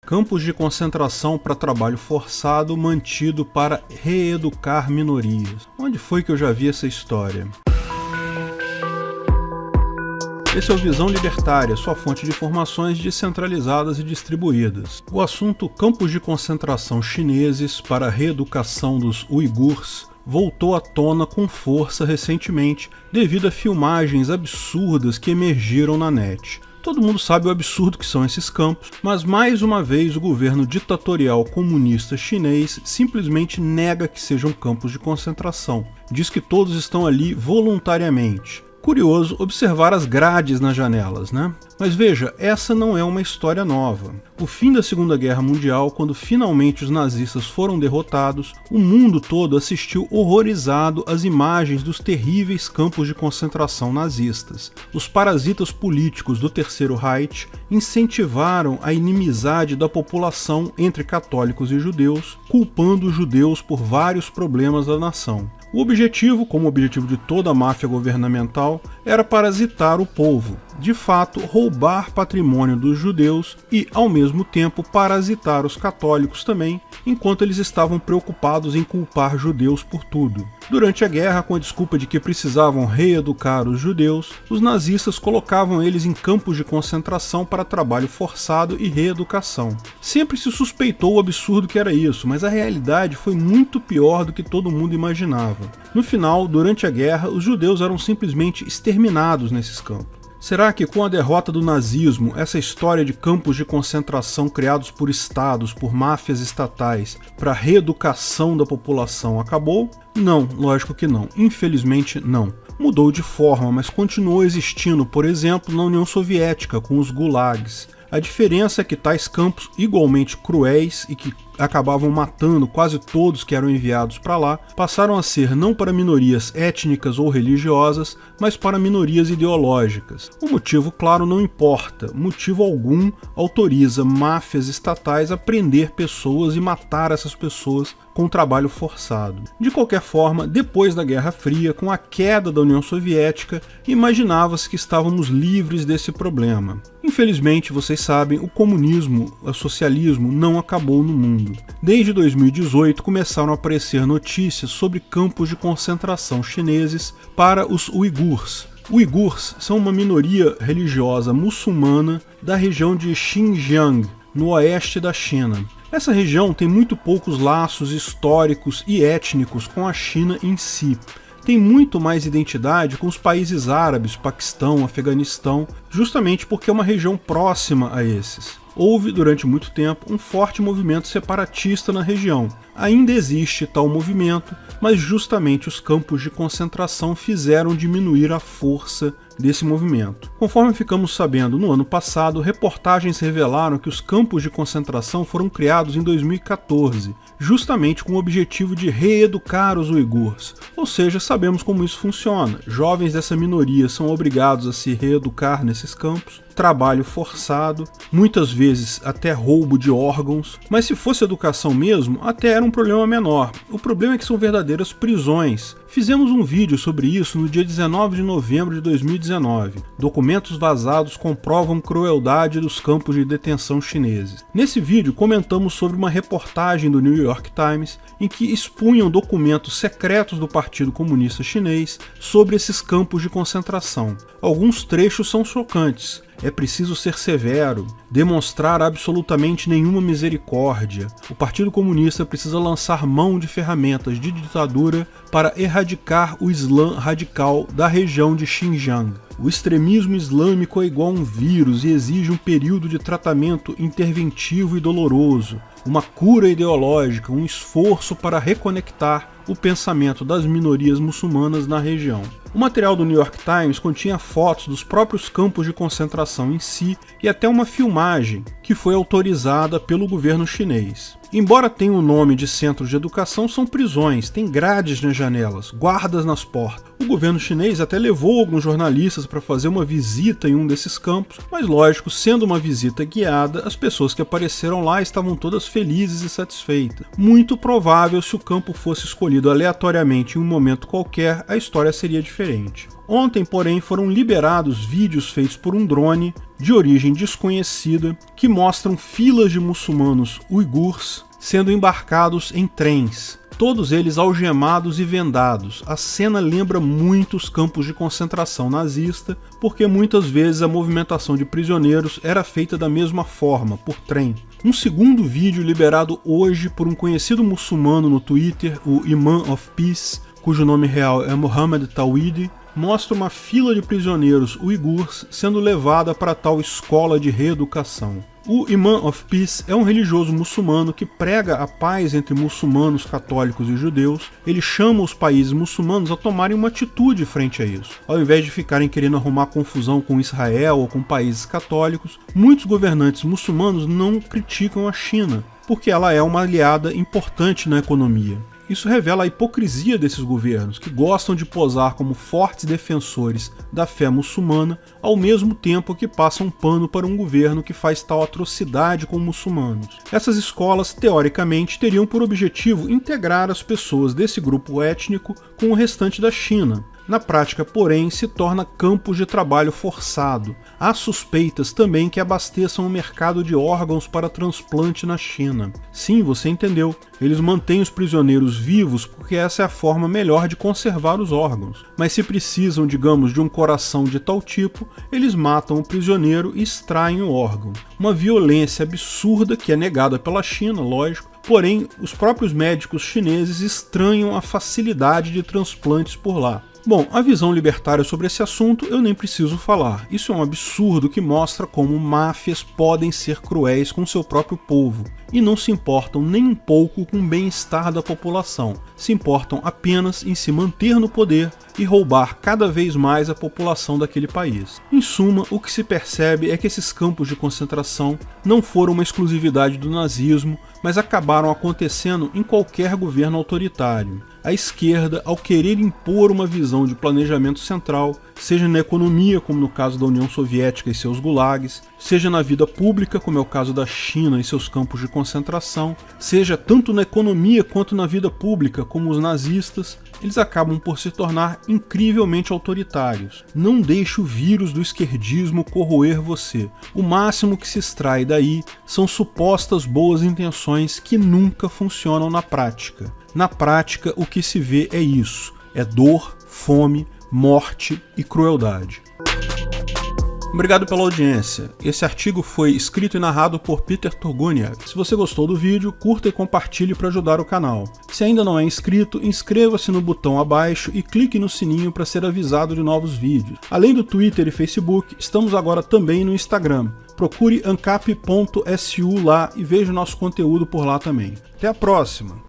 Campos de concentração para trabalho forçado mantido para reeducar minorias. Onde foi que eu já vi essa história? Esse é o Visão Libertária, sua fonte de informações descentralizadas e distribuídas. O assunto campos de concentração chineses para a reeducação dos uigures voltou à tona com força recentemente devido a filmagens absurdas que emergiram na net. Todo mundo sabe o absurdo que são esses campos, mas mais uma vez o governo ditatorial comunista chinês simplesmente nega que sejam campos de concentração. Diz que todos estão ali voluntariamente. Curioso observar as grades nas janelas, né? Mas veja, essa não é uma história nova. O fim da Segunda Guerra Mundial, quando finalmente os nazistas foram derrotados, o mundo todo assistiu horrorizado às imagens dos terríveis campos de concentração nazistas. Os parasitas políticos do Terceiro Reich incentivaram a inimizade da população entre católicos e judeus, culpando os judeus por vários problemas da nação. O objetivo, como o objetivo de toda a máfia governamental, era parasitar o povo, de fato roubar patrimônio dos judeus e, ao mesmo tempo, parasitar os católicos também, enquanto eles estavam preocupados em culpar judeus por tudo. Durante a guerra, com a desculpa de que precisavam reeducar os judeus, os nazistas colocavam eles em campos de concentração para trabalho forçado e reeducação. Sempre se suspeitou o absurdo que era isso, mas a realidade foi muito pior do que todo mundo imaginava. No final, durante a guerra, os judeus eram simplesmente exterminados nesses campos. Será que com a derrota do nazismo, essa história de campos de concentração criados por estados, por máfias estatais, para reeducação da população acabou? Não, lógico que não. Infelizmente não. Mudou de forma, mas continuou existindo, por exemplo, na União Soviética, com os gulags. A diferença é que tais campos igualmente cruéis e que acabavam matando quase todos que eram enviados para lá, passaram a ser não para minorias étnicas ou religiosas, mas para minorias ideológicas. O motivo, claro, não importa. Motivo algum autoriza máfias estatais a prender pessoas e matar essas pessoas com trabalho forçado. De qualquer forma, depois da Guerra Fria, com a queda da União Soviética, imaginava-se que estávamos livres desse problema. Infelizmente, vocês sabem, o comunismo, o socialismo não acabou no mundo. Desde 2018 começaram a aparecer notícias sobre campos de concentração chineses para os uigures. Uigures são uma minoria religiosa muçulmana da região de Xinjiang, no oeste da China. Essa região tem muito poucos laços históricos e étnicos com a China em si. Tem muito mais identidade com os países árabes, Paquistão, Afeganistão, justamente porque é uma região próxima a esses. Houve, durante muito tempo, um forte movimento separatista na região. Ainda existe tal movimento, mas justamente os campos de concentração fizeram diminuir a força desse movimento. Conforme ficamos sabendo no ano passado, reportagens revelaram que os campos de concentração foram criados em 2014, justamente com o objetivo de reeducar os uigures. Ou seja, sabemos como isso funciona. Jovens dessa minoria são obrigados a se reeducar nesses campos, trabalho forçado, muitas vezes até roubo de órgãos, mas se fosse educação mesmo, até era um problema menor. O problema é que são verdadeiras prisões. Fizemos um vídeo sobre isso no dia 19 de novembro de 2019. Documentos vazados comprovam crueldade dos campos de detenção chineses. Nesse vídeo comentamos sobre uma reportagem do New York Times em que expunham documentos secretos do Partido Comunista Chinês sobre esses campos de concentração. Alguns trechos são chocantes. É preciso ser severo, demonstrar absolutamente nenhuma misericórdia. O Partido Comunista precisa lançar mão de ferramentas de ditadura para erradicar o Islã radical da região de Xinjiang. O extremismo islâmico é igual a um vírus e exige um período de tratamento interventivo e doloroso, uma cura ideológica, um esforço para reconectar o pensamento das minorias muçulmanas na região. O material do New York Times continha fotos dos próprios campos de concentração em si e até uma filmagem que foi autorizada pelo governo chinês. Embora tenha o nome de centros de educação, são prisões, tem grades nas janelas, guardas nas portas. O governo chinês até levou alguns jornalistas para fazer uma visita em um desses campos, mas lógico, sendo uma visita guiada, as pessoas que apareceram lá estavam todas felizes e satisfeitas. Muito provável, se o campo fosse escolhido aleatoriamente em um momento qualquer, a história seria diferente. Ontem, porém, foram liberados vídeos feitos por um drone de origem desconhecida que mostram filas de muçulmanos uigures sendo embarcados em trens, todos eles algemados e vendados. A cena lembra muito os campos de concentração nazista, porque muitas vezes a movimentação de prisioneiros era feita da mesma forma, por trem. Um segundo vídeo liberado hoje por um conhecido muçulmano no Twitter, o Imam of Peace, cujo nome real é Mohammed Tawhidi, mostra uma fila de prisioneiros uigures sendo levada para tal escola de reeducação. O Imam of Peace é um religioso muçulmano que prega a paz entre muçulmanos, católicos e judeus. Ele chama os países muçulmanos a tomarem uma atitude frente a isso. Ao invés de ficarem querendo arrumar confusão com Israel ou com países católicos, muitos governantes muçulmanos não criticam a China, porque ela é uma aliada importante na economia. Isso revela a hipocrisia desses governos, que gostam de posar como fortes defensores da fé muçulmana, ao mesmo tempo que passam pano para um governo que faz tal atrocidade com muçulmanos. Essas escolas, teoricamente, teriam por objetivo integrar as pessoas desse grupo étnico com o restante da China. Na prática, porém, se torna campos de trabalho forçado. Há suspeitas também que abasteçam o mercado de órgãos para transplante na China. Sim, você entendeu. Eles mantêm os prisioneiros vivos porque essa é a forma melhor de conservar os órgãos. Mas se precisam, digamos, de um coração de tal tipo, eles matam o prisioneiro e extraem o órgão. Uma violência absurda que é negada pela China, lógico. Porém, os próprios médicos chineses estranham a facilidade de transplantes por lá. Bom, a visão libertária sobre esse assunto eu nem preciso falar. Isso é um absurdo que mostra como máfias podem ser cruéis com seu próprio povo e não se importam nem um pouco com o bem-estar da população. Se importam apenas em se manter no poder e roubar cada vez mais a população daquele país. Em suma, o que se percebe é que esses campos de concentração não foram uma exclusividade do nazismo, mas acabaram acontecendo em qualquer governo autoritário. A esquerda, ao querer impor uma visão de planejamento central, seja na economia, como no caso da União Soviética e seus gulags, seja na vida pública, como é o caso da China e seus campos de concentração, seja tanto na economia quanto na vida pública, como os nazistas, eles acabam por se tornar incrivelmente autoritários. Não deixe o vírus do esquerdismo corroer você. O máximo que se extrai daí são supostas boas intenções que nunca funcionam na prática. Na prática, o que se vê é isso: é dor, fome, morte e crueldade. Obrigado pela audiência. Esse artigo foi escrito e narrado por Peter Turguniak. Se você gostou do vídeo, curta e compartilhe para ajudar o canal. Se ainda não é inscrito, inscreva-se no botão abaixo e clique no sininho para ser avisado de novos vídeos. Além do Twitter e Facebook, estamos agora também no Instagram. Procure ancap.su lá e veja o nosso conteúdo por lá também. Até a próxima!